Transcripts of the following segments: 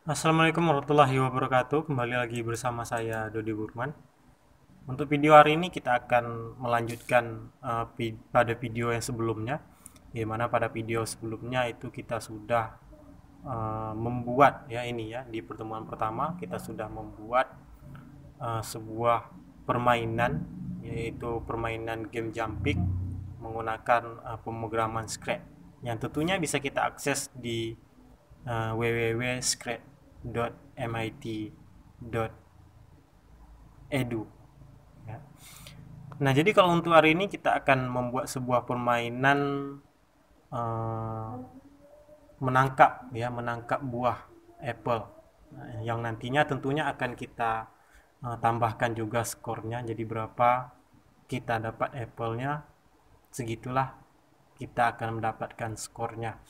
Assalamualaikum warahmatullahi wabarakatuh. Kembali lagi bersama saya Dodi Burman. Untuk video hari ini kita akan melanjutkan pada video yang sebelumnya, di mana pada video sebelumnya itu kita sudah membuat ya ini ya di pertemuan pertama kita sudah membuat sebuah permainan, yaitu permainan game jumping menggunakan pemrograman Scratch yang tentunya bisa kita akses di www.scratch.mit.edu ya. Nah, jadi kalau untuk hari ini kita akan membuat sebuah permainan uh, menangkap buah apple. Nah, yang nantinya tentunya akan kita tambahkan juga skornya. Jadi berapa kita dapat apple-nya, segitulah kita akan mendapatkan skornya.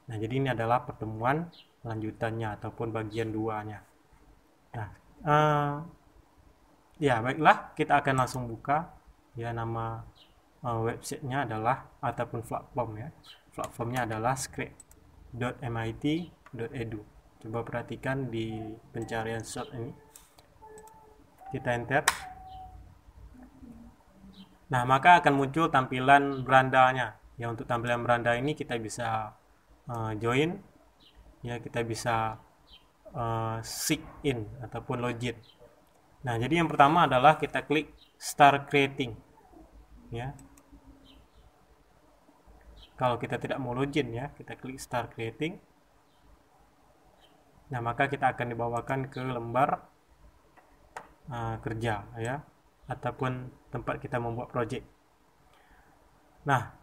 Nah, jadi ini adalah pertemuan lanjutannya ataupun bagian 2-nya. Nah, ya baiklah, kita akan langsung buka. Ya, nama websitenya adalah ataupun platform ya. Platformnya adalah scratch.mit.edu. Coba perhatikan di pencarian search ini. Kita enter. Nah, maka akan muncul tampilan berandanya. Ya, untuk tampilan beranda ini kita bisa join, ya kita bisa sign in ataupun login. Nah, jadi yang pertama adalah kita klik start creating, ya. Kalau kita tidak mau login ya, kita klik start creating. Nah, maka kita akan dibawakan ke lembar kerja ya, ataupun tempat kita membuat project. Nah,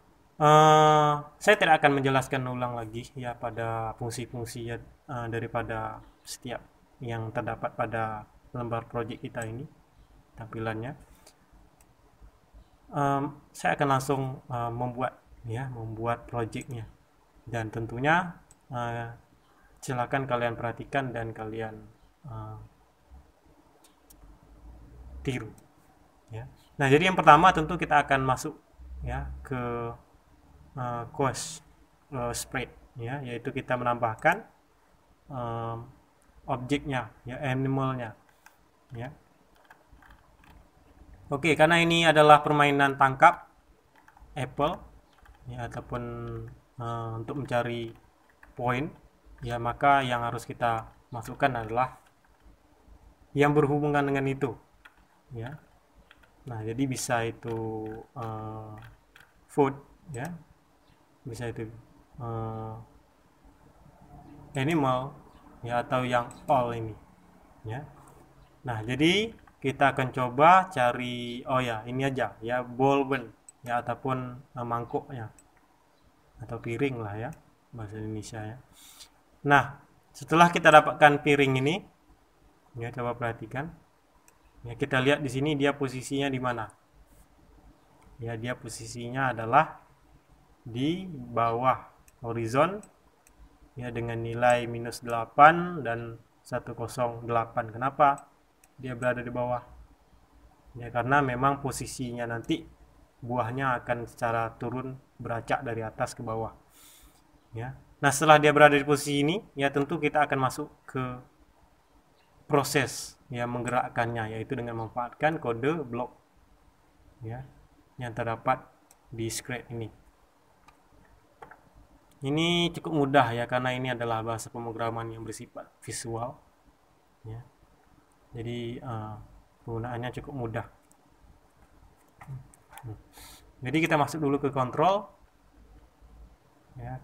saya tidak akan menjelaskan ulang lagi ya pada fungsi-fungsi ya, daripada setiap yang terdapat pada lembar project kita ini tampilannya. Saya akan langsung membuat projectnya, dan tentunya silakan kalian perhatikan dan kalian tiru ya. Nah, jadi yang pertama tentu kita akan masuk ya ke course spread ya, yaitu kita menambahkan objeknya ya, animalnya ya. Oke, karena ini adalah permainan tangkap apple ya, ataupun untuk mencari poin ya, maka yang harus kita masukkan adalah yang berhubungan dengan itu ya. Nah, jadi bisa itu food ya, bisa itu animal ya, atau yang all ini ya. Nah, jadi kita akan coba cari, oh ya ini aja ya, ballpen ya, ataupun mangkuk ya, atau piring lah ya bahasa Indonesia ya. Nah, setelah kita dapatkan piring ini ya, coba perhatikan ya, kita lihat di sini dia posisinya di mana ya. Dia posisinya adalah di bawah horizon ya, dengan nilai -8 dan 108. Kenapa dia berada di bawah ya? Karena memang posisinya nanti buahnya akan secara turun beracak dari atas ke bawah ya. Nah, setelah dia berada di posisi ini ya, tentu kita akan masuk ke proses ya menggerakkannya, yaitu dengan memanfaatkan kode blok ya yang terdapat di script ini. Ini cukup mudah ya, karena ini adalah bahasa pemrograman yang bersifat visual ya. Jadi penggunaannya cukup mudah. Jadi kita masuk dulu ke kontrol ya,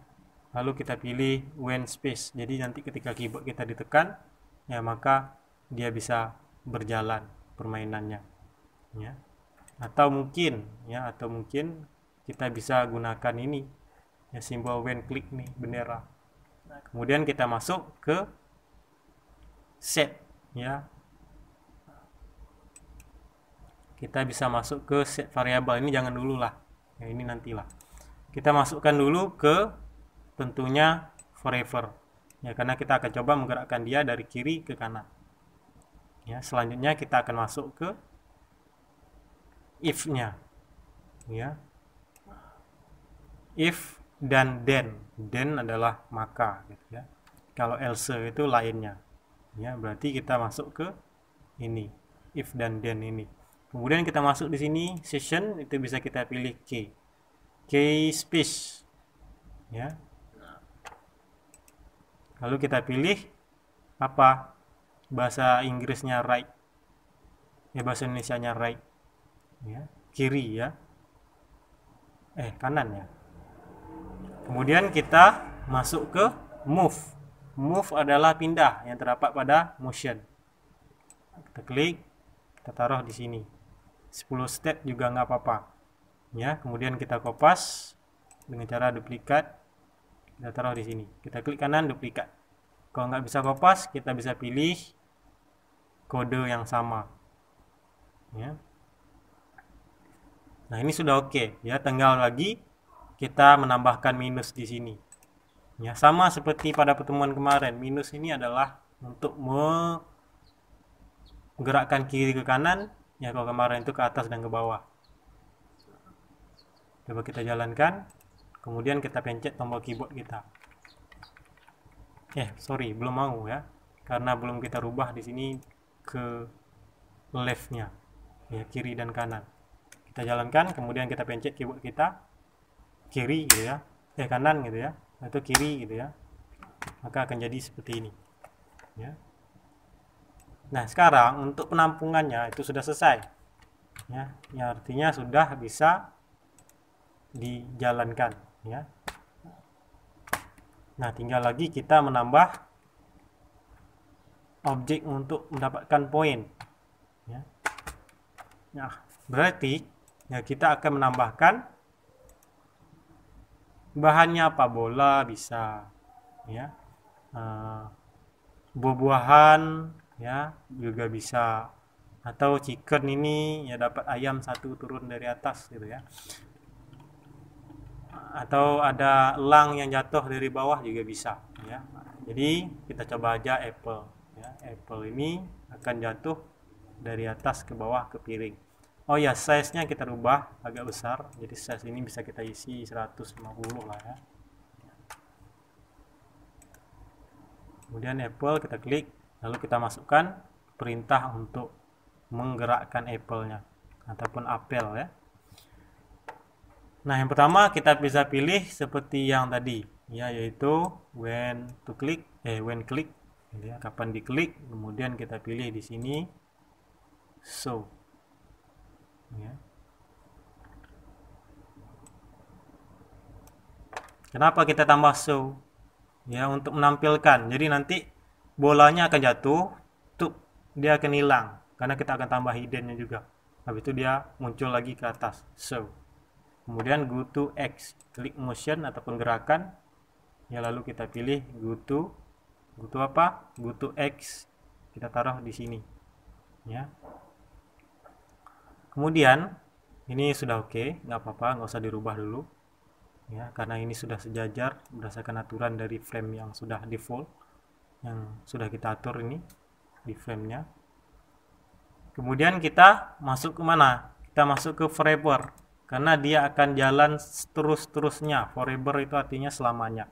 lalu kita pilih when space. Jadi nanti ketika keyboard kita ditekan ya, maka dia bisa berjalan permainannya ya. Atau mungkin kita bisa gunakan ini ya, simbol when click nih, bendera. Nah, kemudian kita masuk ke set ya, kita bisa masuk ke set variabel. Ini jangan dulu lah ya, ini nantilah. Kita masukkan dulu ke tentunya forever ya, karena kita akan coba menggerakkan dia dari kiri ke kanan ya. Selanjutnya kita akan masuk ke if nya ya, if dan then adalah maka gitu ya. Kalau else itu lainnya Ya, berarti kita masuk ke ini, if dan then ini. Kemudian kita masuk di sini session, itu bisa kita pilih K space. Ya. Lalu kita pilih apa? Bahasa Inggrisnya right. Ya, bahasa Indonesianya right. Ya, kiri ya. Kanan ya. Kemudian kita masuk ke move. Move adalah pindah yang terdapat pada motion. Kita klik, kita taruh di sini. 10 step juga nggak apa-apa. Ya, kemudian kita kopas dengan cara duplikat. Kita taruh di sini. Kita klik kanan, duplikat. Kalau nggak bisa kopas, kita bisa pilih kode yang sama. Ya. Nah, ini sudah oke. Ya, tinggal lagi kita menambahkan minus di sini. Ya, sama seperti pada pertemuan kemarin, minus ini adalah untuk menggerakkan kiri ke kanan, ya kalau kemarin itu ke atas dan ke bawah. Coba kita jalankan, kemudian kita pencet tombol keyboard kita. Sorry, belum mau ya, karena belum kita rubah di sini ke left-nya, ya kiri dan kanan. Kita jalankan, kemudian kita pencet keyboard kita, kiri gitu ya, kanan gitu ya, atau kiri gitu ya, maka akan jadi seperti ini ya. Nah, sekarang untuk penampungannya itu sudah selesai ya, artinya sudah bisa dijalankan ya. Nah, tinggal lagi kita menambah objek untuk mendapatkan poin ya. Nah, berarti ya kita akan menambahkan bahannya apa, bola bisa ya, buah-buahan ya juga bisa, atau chicken ini ya dapat ayam satu turun dari atas gitu ya, atau ada elang yang jatuh dari bawah juga bisa ya. Jadi kita coba aja apple ya, apple ini akan jatuh dari atas ke bawah ke piring. Oh ya, size-nya kita rubah agak besar. Jadi size ini bisa kita isi 150 lah ya. Kemudian apple kita klik, lalu kita masukkan perintah untuk menggerakkan apple-nya ataupun apel ya. Nah, yang pertama kita bisa pilih seperti yang tadi ya, yaitu when click gitu ya, kapan diklik. Kemudian kita pilih di sini show. Ya. Kenapa kita tambah show? Ya, untuk menampilkan. Jadi nanti bolanya akan jatuh, dia akan hilang karena kita akan tambah hiddennya juga. Habis itu dia muncul lagi ke atas. Show. Kemudian go to X, klik motion ataupun gerakan. Ya, lalu kita pilih go to apa? Go to X. Kita taruh di sini. Ya. Kemudian ini sudah oke, nggak apa-apa, nggak usah dirubah dulu ya, karena ini sudah sejajar berdasarkan aturan dari frame yang sudah default, yang sudah kita atur ini di framenya. Kemudian kita masuk ke mana? Kita masuk ke forever, karena dia akan jalan terus-terusnya. Forever itu artinya selamanya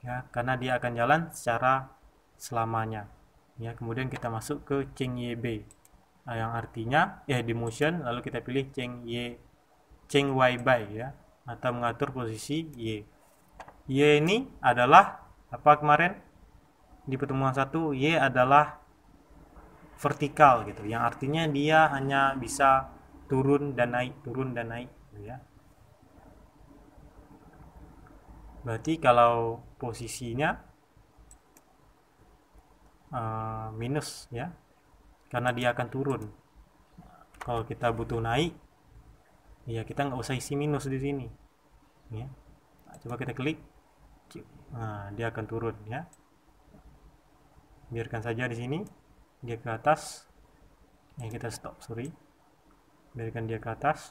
ya, karena dia akan jalan secara selamanya ya. Kemudian kita masuk ke change YB, yang artinya di motion, lalu kita pilih change Y by ya, atau mengatur posisi Y. Y ini adalah apa kemarin di pertemuan 1, Y adalah vertikal gitu, yang artinya dia hanya bisa turun dan naik gitu ya. Berarti kalau posisinya minus ya, karena dia akan turun. Kalau kita butuh naik, ya kita nggak usah isi minus di sini. Ya. Nah, coba kita klik, nah dia akan turun ya. Biarkan saja di sini, dia ke atas. Ya, kita stop, sorry. Biarkan dia ke atas.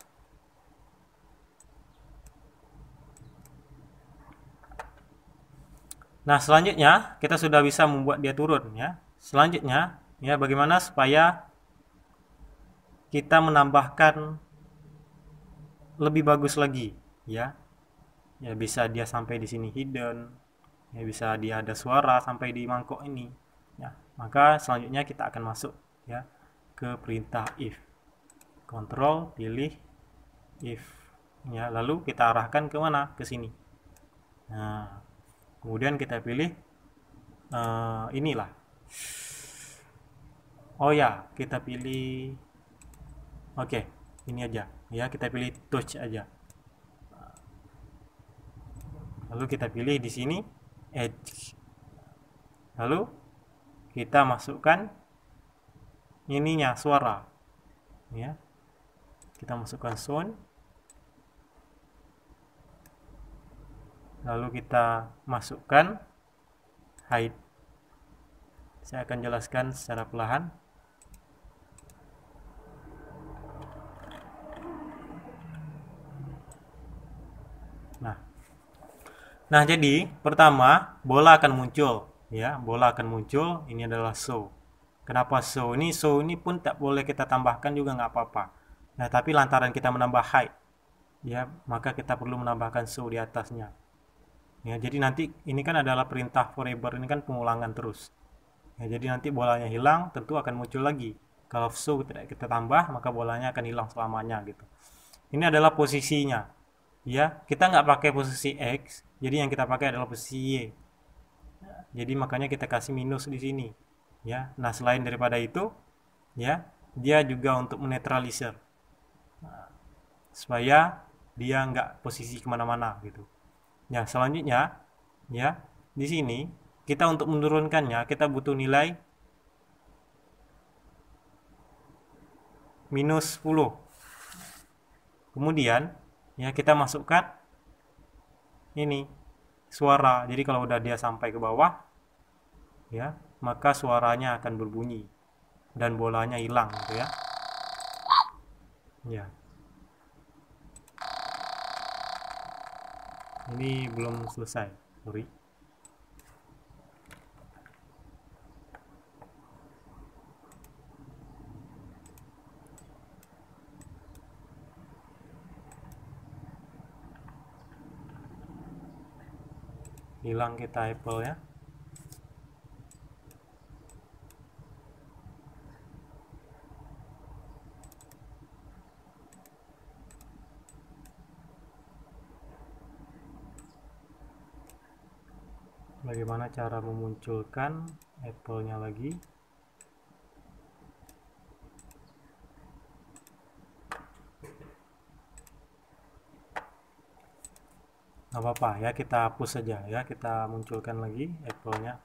Nah, selanjutnya kita sudah bisa membuat dia turun ya. Selanjutnya ya, bagaimana supaya kita menambahkan lebih bagus lagi ya. Ya, bisa dia sampai di sini hidden, ya bisa dia ada suara sampai di mangkok ini. Ya, maka selanjutnya kita akan masuk ya ke perintah if. Kontrol, pilih if. Ya, lalu kita arahkan ke mana? Ke sini. Nah, kemudian kita pilih inilah. Oh ya, kita pilih. Oke, ini aja. Ya, kita pilih touch aja. Lalu kita pilih di sini edge. Lalu kita masukkan ininya suara. Ya. Kita masukkan sound. Lalu kita masukkan height. Saya akan jelaskan secara perlahan. Nah, jadi pertama bola akan muncul, ya, bola akan muncul. Ini adalah show. Kenapa show? Show ini pun tak boleh kita tambahkan juga nggak apa-apa. Nah, tapi lantaran kita menambah height, ya, maka kita perlu menambahkan show di atasnya. Ya, jadi nanti ini kan adalah perintah forever, ini kan pengulangan terus. Ya, jadi nanti bolanya hilang, tentu akan muncul lagi. Kalau show tidak kita tambah, maka bolanya akan hilang selamanya gitu. Ini adalah posisinya. Ya, kita nggak pakai posisi X, jadi yang kita pakai adalah posisi Y. Jadi makanya kita kasih minus di sini. Ya, nah selain daripada itu, ya, dia juga untuk menetralisir, supaya dia nggak posisi kemana-mana gitu. Ya, selanjutnya, ya, di sini kita untuk menurunkannya kita butuh nilai minus 10. Kemudian ya kita masukkan ini suara. Jadi kalau udah dia sampai ke bawah, ya, maka suaranya akan berbunyi dan bolanya hilang gitu ya. Ya. Ini belum selesai, sorry. Hilang kita Apple ya. Bagaimana cara memunculkan Apple-nya lagi? Nggak apa-apa ya, kita hapus saja ya, kita munculkan lagi Apple-nya.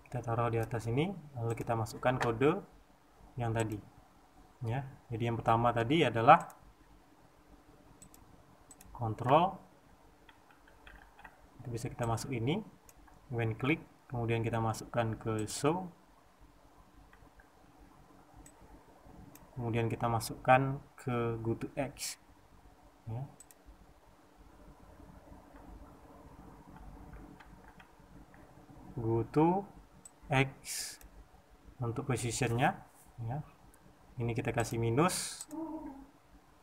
Kita taruh di atas ini, lalu kita masukkan kode yang tadi. Ya, jadi yang pertama tadi adalah kontrol. Itu bisa kita masuk ini, when click, kemudian kita masukkan ke show. Kemudian kita masukkan ke go to X. Ya. Go to X untuk positionnya, ya. Ini kita kasih minus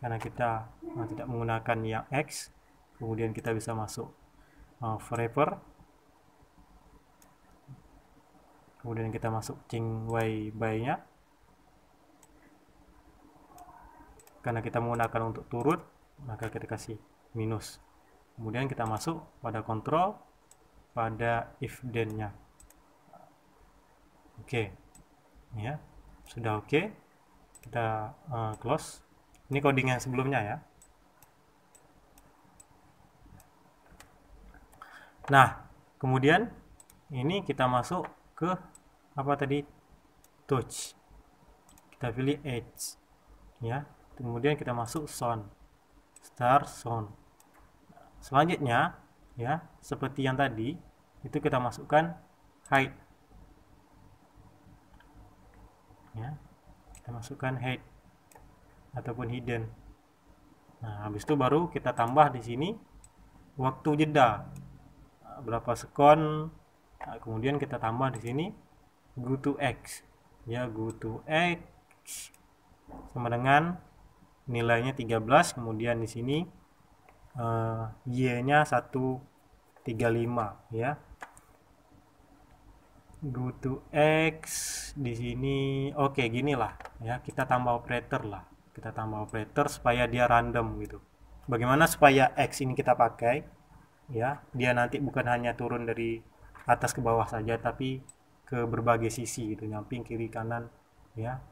karena kita tidak menggunakan yang X. Kemudian kita bisa masuk forever. Kemudian kita masuk change Y by nya karena kita menggunakan untuk turut, maka kita kasih minus. Kemudian kita masuk pada kontrol, pada if then nya. Oke. Ya, sudah oke. Kita close. Ini coding yang sebelumnya ya. Nah, kemudian ini kita masuk ke apa tadi? Touch. Kita pilih edge. Ya. Kemudian kita masuk sound. Start sound. Selanjutnya, ya, seperti yang tadi, itu kita masukkan height. Ya, kita masukkan height ataupun hidden. Nah, habis itu baru kita tambah di sini waktu jeda berapa sekon. Nah, kemudian kita tambah di sini go to X. Ya, go to X sama dengan nilainya 13, kemudian di sini Y-nya 135 ya. go to X di sini. Oke, gini lah ya, kita tambah operator lah, kita tambah operator supaya dia random gitu. Bagaimana supaya X ini kita pakai ya, dia nanti bukan hanya turun dari atas ke bawah saja, tapi ke berbagai sisi gitu, nyamping, kiri, kanan ya,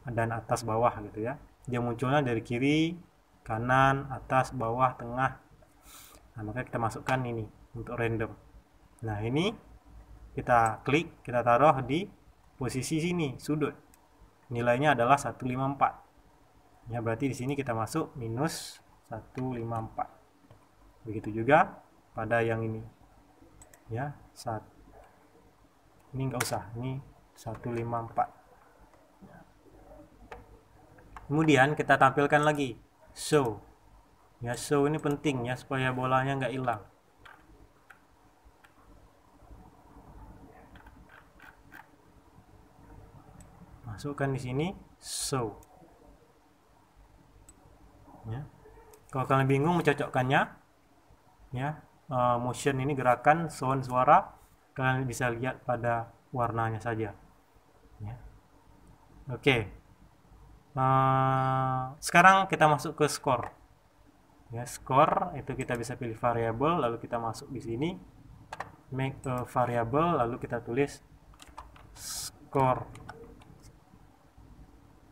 dan atas bawah gitu ya. Dia munculnya dari kiri, kanan, atas, bawah, tengah. Nah, maka kita masukkan ini untuk random. Nah, ini kita klik, kita taruh di posisi sini, sudut. Nilainya adalah 154. Ya, berarti di sini kita masuk minus 154. Begitu juga pada yang ini. Ya, ini enggak usah, ini 154. Kemudian kita tampilkan lagi show. Ya, show ini penting ya supaya bolanya nggak hilang. Masukkan di sini show. Ya. Kalau kalian bingung mencocokkannya, ya, motion ini gerakan, sound suara, kalian bisa lihat pada warnanya saja. Ya. Oke. Sekarang kita masuk ke score. Ya, score itu kita bisa pilih variabel, lalu kita masuk di sini, make a variable, lalu kita tulis score.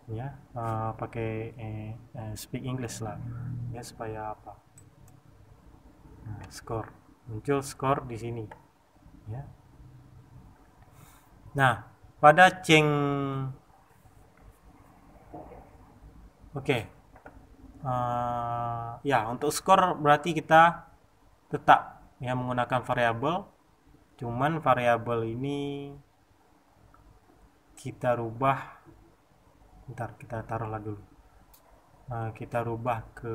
Ya, pakai speak English lah ya, supaya apa, nah, score, muncul score di sini ya. Nah, pada oke, ya, untuk skor berarti kita tetap ya menggunakan variabel, cuman variabel ini kita rubah. Bentar, kita taruhlah dulu. Kita rubah ke,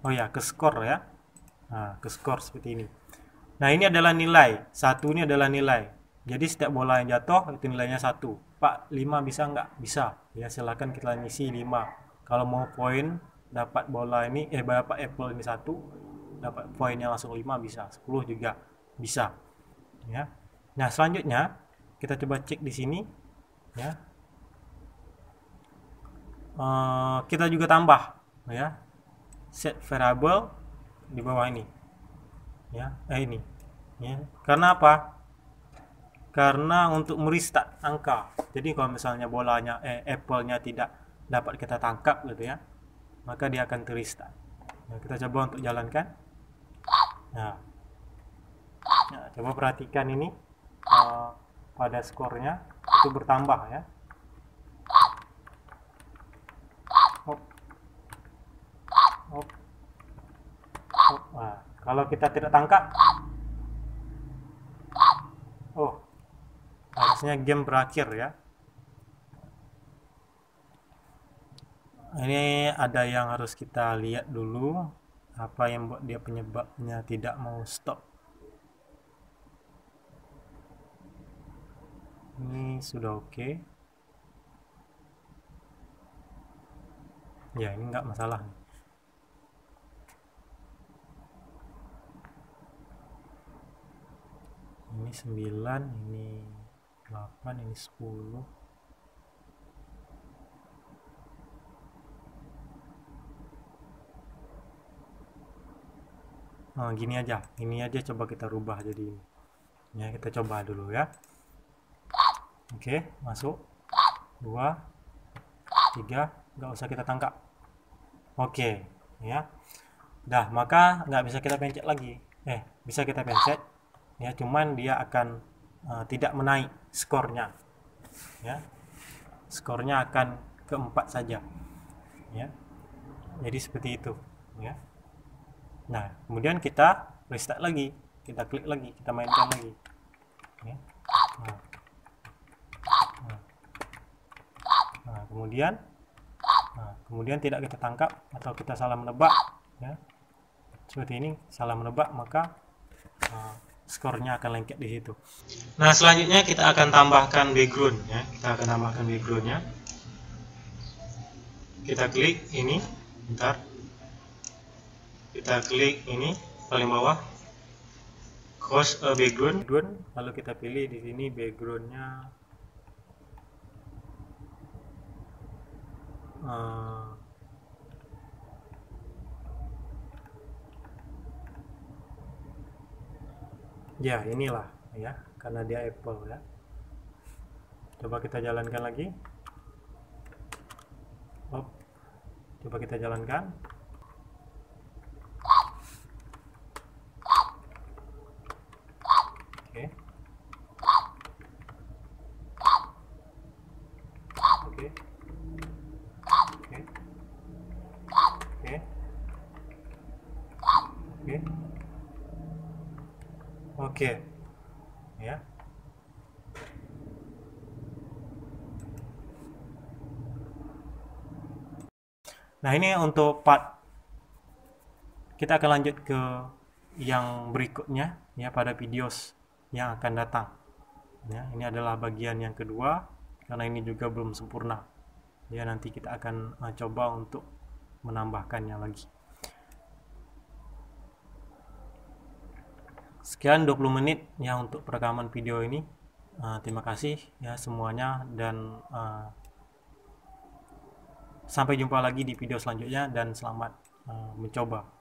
oh ya, ke skor ya. Nah, ke skor seperti ini. Nah, ini adalah nilai. 1 ini adalah nilai. Jadi setiap bola yang jatuh itu nilainya 1. Pak, 5 bisa nggak? Bisa. Ya, silakan kita ngisi 5. Kalau mau poin, dapat bola ini, dapat apple ini 1, dapat poinnya langsung 5 bisa. 10 juga bisa. Ya. Nah, selanjutnya kita coba cek di sini. Ya. Kita juga tambah ya, set variable di bawah ini ya, ini ya. Karena apa? Karena untuk merestart angka. Jadi kalau misalnya bolanya apple-nya tidak dapat kita tangkap gitu ya, maka dia akan terrestart. Nah, kita coba untuk jalankan. Nah, coba perhatikan ini, pada skornya itu bertambah ya. Nah, kalau kita tidak tangkap, harusnya game berakhir ya. Ini ada yang harus kita lihat dulu, apa yang buat dia penyebabnya tidak mau stop. Ini sudah oke. Ya, ini nggak masalah. Ini 9, ini 8, ini 10. Nah, gini aja. Ini aja coba kita rubah jadi ini. Ya, kita coba dulu ya. Oke, masuk. 2, 3, nggak usah kita tangkap. Oke, ya. Dah, maka nggak bisa kita pencet lagi. Bisa kita pencet. Ya, cuman dia akan tidak menaik skornya. Ya. Skornya akan ke 4 saja. Ya. Jadi seperti itu, ya. Nah, kemudian kita restart lagi. Kita klik lagi, kita mainkan lagi. Ya. Nah, kemudian tidak kita tangkap atau kita salah menebak ya. Seperti ini, salah menebak, maka skornya akan lengket di situ. Nah, selanjutnya kita akan tambahkan background ya. Kita akan tambahkan backgroundnya. Kita klik ini, bentar. Kita klik ini paling bawah, host a background, lalu kita pilih di sini backgroundnya ya inilah ya, karena dia Apple ya. Coba kita jalankan lagi. Coba kita jalankan. Oke. Oke. Oke. Oke. Oke. Oke. Ya. Nah, ini untuk part. Kita akan lanjut ke yang berikutnya ya pada videos yang akan datang. Ya, ini adalah bagian yang kedua karena ini juga belum sempurna. Ya, nanti kita akan coba untuk menambahkannya lagi. Sekian 20 menit ya untuk perekaman video ini. Terima kasih ya semuanya, dan sampai jumpa lagi di video selanjutnya, dan selamat mencoba.